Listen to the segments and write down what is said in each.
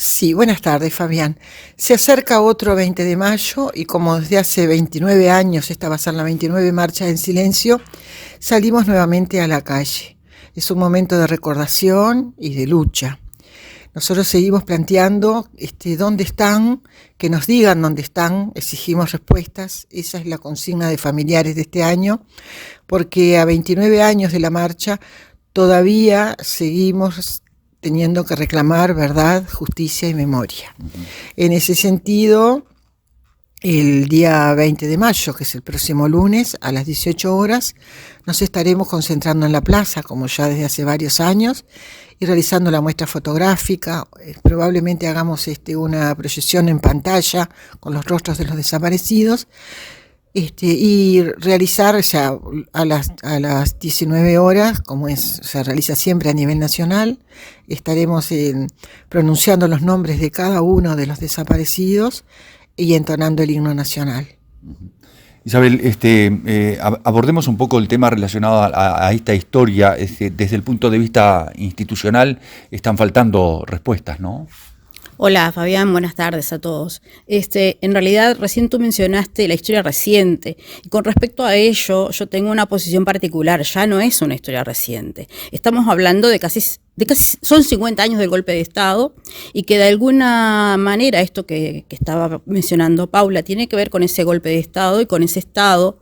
Sí, buenas tardes, Fabián. Se acerca otro 20 de mayo y como desde hace 29 años esta va a ser la 29 Marcha en Silencio, salimos nuevamente a la calle. Es un momento de recordación y de lucha. Nosotros seguimos planteando dónde están, que nos digan dónde están, exigimos respuestas. Esa es la consigna de familiares de este año, porque a 29 años de la marcha todavía seguimos teniendo que reclamar verdad, justicia y memoria. En ese sentido, el día 20 de mayo, que es el próximo lunes, a las 18 horas, nos estaremos concentrando en la plaza, como ya desde hace varios años, y realizando la muestra fotográfica. Probablemente hagamos una proyección en pantalla con los rostros de los desaparecidos, y realizar ya a las 19 horas, como se realiza siempre a nivel nacional, estaremos pronunciando los nombres de cada uno de los desaparecidos y entonando el himno nacional. Isabel, abordemos un poco el tema relacionado a esta historia. Desde el punto de vista institucional están faltando respuestas, ¿no? Hola Fabián, buenas tardes a todos. En realidad recién tú mencionaste la historia reciente y con respecto a ello yo tengo una posición particular, ya no es una historia reciente. Estamos hablando de casi son 50 años del golpe de Estado y que de alguna manera esto que estaba mencionando Paula tiene que ver con ese golpe de Estado y con ese Estado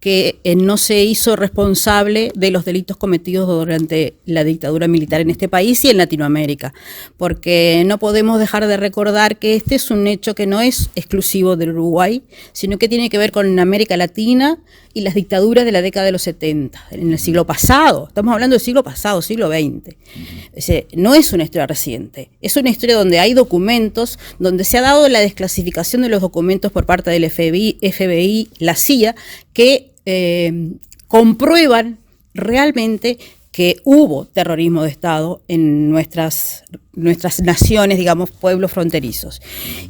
que no se hizo responsable de los delitos cometidos durante la dictadura militar en este país y en Latinoamérica, porque no podemos dejar de recordar que este es un hecho que no es exclusivo del Uruguay, sino que tiene que ver con América Latina y las dictaduras de la década de los 70, en el siglo pasado. Estamos hablando del siglo pasado, siglo XX. No es una historia reciente, es una historia donde hay documentos, donde se ha dado la desclasificación de los documentos por parte del FBI, la CIA, que comprueban realmente que hubo terrorismo de Estado en nuestras naciones, digamos, pueblos fronterizos.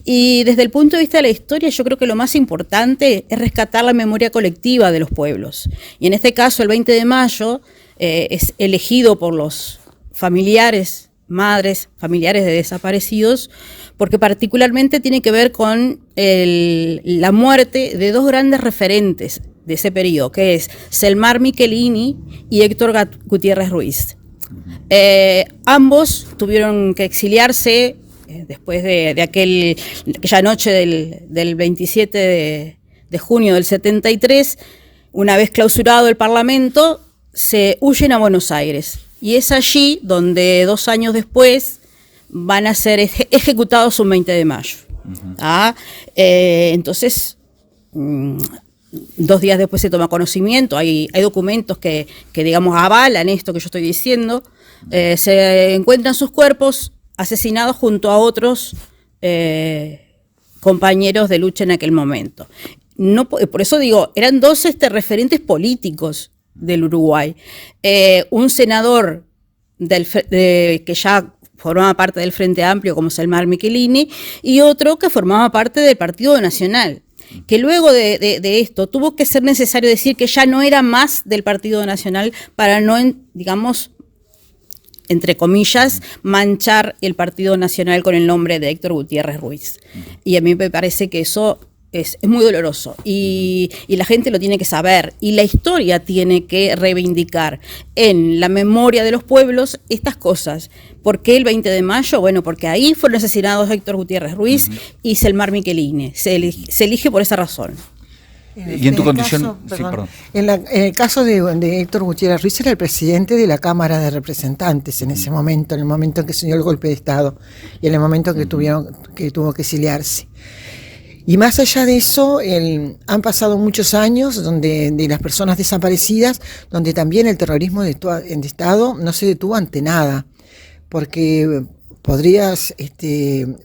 Y desde el punto de vista de la historia, yo creo que lo más importante es rescatar la memoria colectiva de los pueblos. Y en este caso, el 20 de mayo, es elegido por los familiares, madres, familiares de desaparecidos, porque particularmente tiene que ver con la muerte de dos grandes referentes de ese periodo, que es Selmar Michelini y Héctor Gutiérrez Ruiz. Ambos tuvieron que exiliarse después de aquella noche del 27 de junio del 73. Una vez clausurado el Parlamento, se huyen a Buenos Aires. Y es allí donde 2 años después van a ser ejecutados un 20 de mayo. Entonces, 2 días después se toma conocimiento, hay documentos que digamos avalan esto que yo estoy diciendo. Se encuentran sus cuerpos asesinados junto a otros compañeros de lucha en aquel momento. No, por eso digo, eran 2 referentes políticos del Uruguay. Un senador que ya formaba parte del Frente Amplio, como Selmar Michelini, y otro que formaba parte del Partido Nacional, que luego de esto tuvo que ser necesario decir que ya no era más del Partido Nacional para no, digamos, entre comillas, manchar el Partido Nacional con el nombre de Héctor Gutiérrez Ruiz. Y a mí me parece que eso es muy doloroso y la gente lo tiene que saber y la historia tiene que reivindicar en la memoria de los pueblos estas cosas. ¿Por qué el 20 de mayo? Bueno, porque ahí fueron asesinados Héctor Gutiérrez Ruiz y Selmar Michelini. Se elige por esa razón. Y en tu condición... En el caso de Héctor Gutiérrez Ruiz, era el presidente de la Cámara de Representantes en ese momento, en el momento en que se dio el golpe de Estado y en el momento en que tuvo que exiliarse. Y más allá de eso, han pasado muchos años de las personas desaparecidas, donde también el terrorismo de Estado no se detuvo ante nada, porque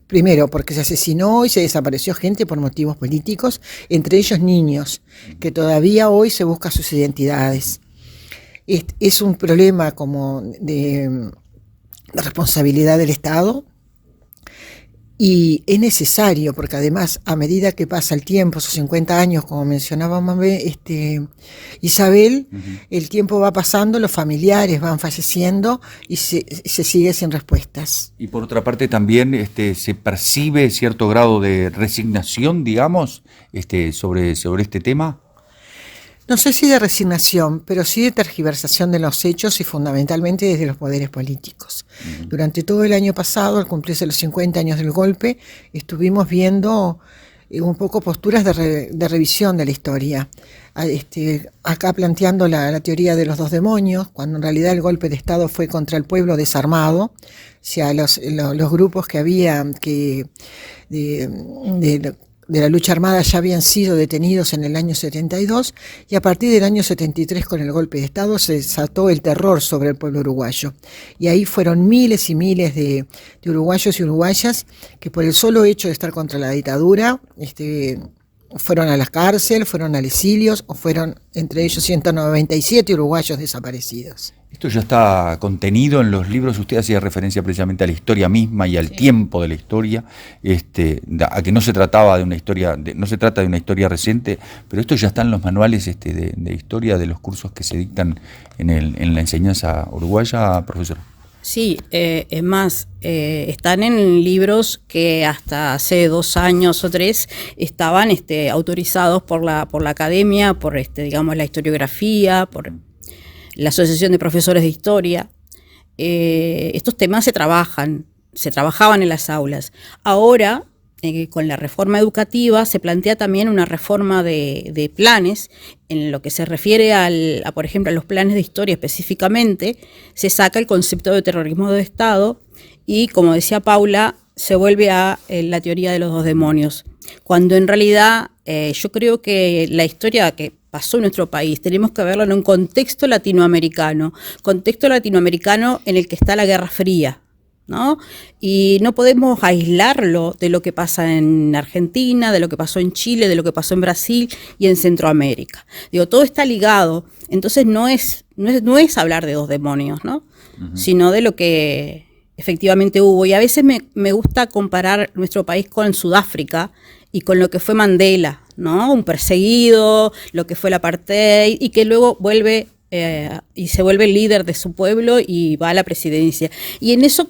primero, porque se asesinó y se desapareció gente por motivos políticos, entre ellos niños, que todavía hoy se buscan sus identidades. Es un problema como de responsabilidad del Estado. Y es necesario, porque además, a medida que pasa el tiempo, esos 50 años, como mencionaba Isabel, el tiempo va pasando, los familiares van falleciendo y se sigue sin respuestas. Y por otra parte también se percibe cierto grado de resignación, digamos, sobre este tema. No sé si de resignación, pero sí de tergiversación de los hechos y fundamentalmente desde los poderes políticos. Durante todo el año pasado, al cumplirse los 50 años del golpe, estuvimos viendo un poco posturas de revisión de la historia. Acá planteando la teoría de los dos demonios, cuando en realidad el golpe de Estado fue contra el pueblo desarmado, o sea, los grupos que había de la lucha armada ya habían sido detenidos en el año 72 y a partir del año 73 con el golpe de Estado se desató el terror sobre el pueblo uruguayo y ahí fueron miles y miles de uruguayos y uruguayas que por el solo hecho de estar contra la dictadura fueron a la cárcel, fueron al exilio o fueron entre ellos 197 uruguayos desaparecidos. Esto ya está contenido en los libros. Usted hacía referencia precisamente a la historia misma y al tiempo de la historia, a que no se trataba de una historia, no se trata de una historia reciente, pero esto ya está en los manuales de historia de los cursos que se dictan en la enseñanza uruguaya, profesor. Sí, es más, están en libros que hasta hace 2 años o 3 estaban autorizados por la academia, por digamos la historiografía, por la Asociación de Profesores de Historia. Estos temas se trabajaban en las aulas. Ahora, con la reforma educativa, se plantea también una reforma de planes. En lo que se refiere por ejemplo, a los planes de historia específicamente, se saca el concepto de terrorismo de Estado y, como decía Paula, se vuelve a la teoría de los dos demonios. Cuando en realidad yo creo que la historia que pasó en nuestro país tenemos que verlo en un contexto latinoamericano en el que está la Guerra Fría, ¿no? Y no podemos aislarlo de lo que pasa en Argentina, de lo que pasó en Chile, de lo que pasó en Brasil y en Centroamérica. Digo, todo está ligado, entonces no es hablar de dos demonios, ¿no? Sino de lo que efectivamente hubo. Y a veces me gusta comparar nuestro país con Sudáfrica y con lo que fue Mandela, ¿no? Un perseguido, lo que fue el apartheid, y que luego vuelve y se vuelve el líder de su pueblo y va a la presidencia. Y en eso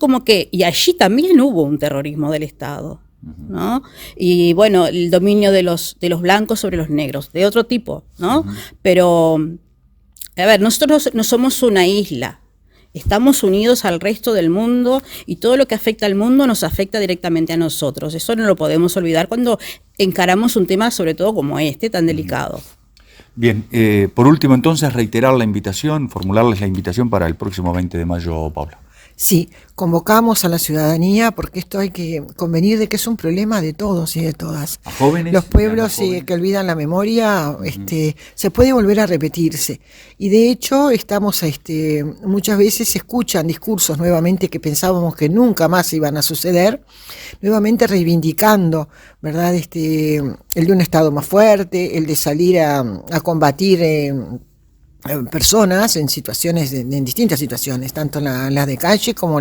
y allí también hubo un terrorismo del Estado, ¿no? Y bueno, el dominio de los blancos sobre los negros, de otro tipo, ¿no? Pero, a ver, nosotros no somos una isla. Estamos unidos al resto del mundo y todo lo que afecta al mundo nos afecta directamente a nosotros. Eso no lo podemos olvidar cuando encaramos un tema, sobre todo como tan delicado. Bien, por último entonces reiterar la invitación, formularles la invitación para el próximo 20 de mayo, Paula. Sí, convocamos a la ciudadanía porque esto hay que convenir de que es un problema de todos y de todas. A jóvenes. Los pueblos que olvidan la memoria, se puede volver a repetirse. Y de hecho estamos, muchas veces se escuchan discursos nuevamente que pensábamos que nunca más iban a suceder, nuevamente reivindicando, ¿verdad? El de un Estado más fuerte, el de salir a combatir personas en situaciones, en distintas situaciones, tanto las de calle como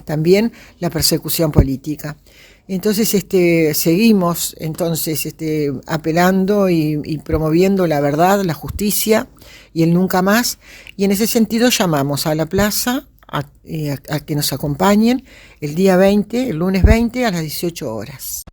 también la persecución política. Entonces seguimos apelando y promoviendo la verdad, la justicia y el nunca más, y en ese sentido llamamos a la plaza a que nos acompañen el día 20, el lunes 20 a las 18 horas.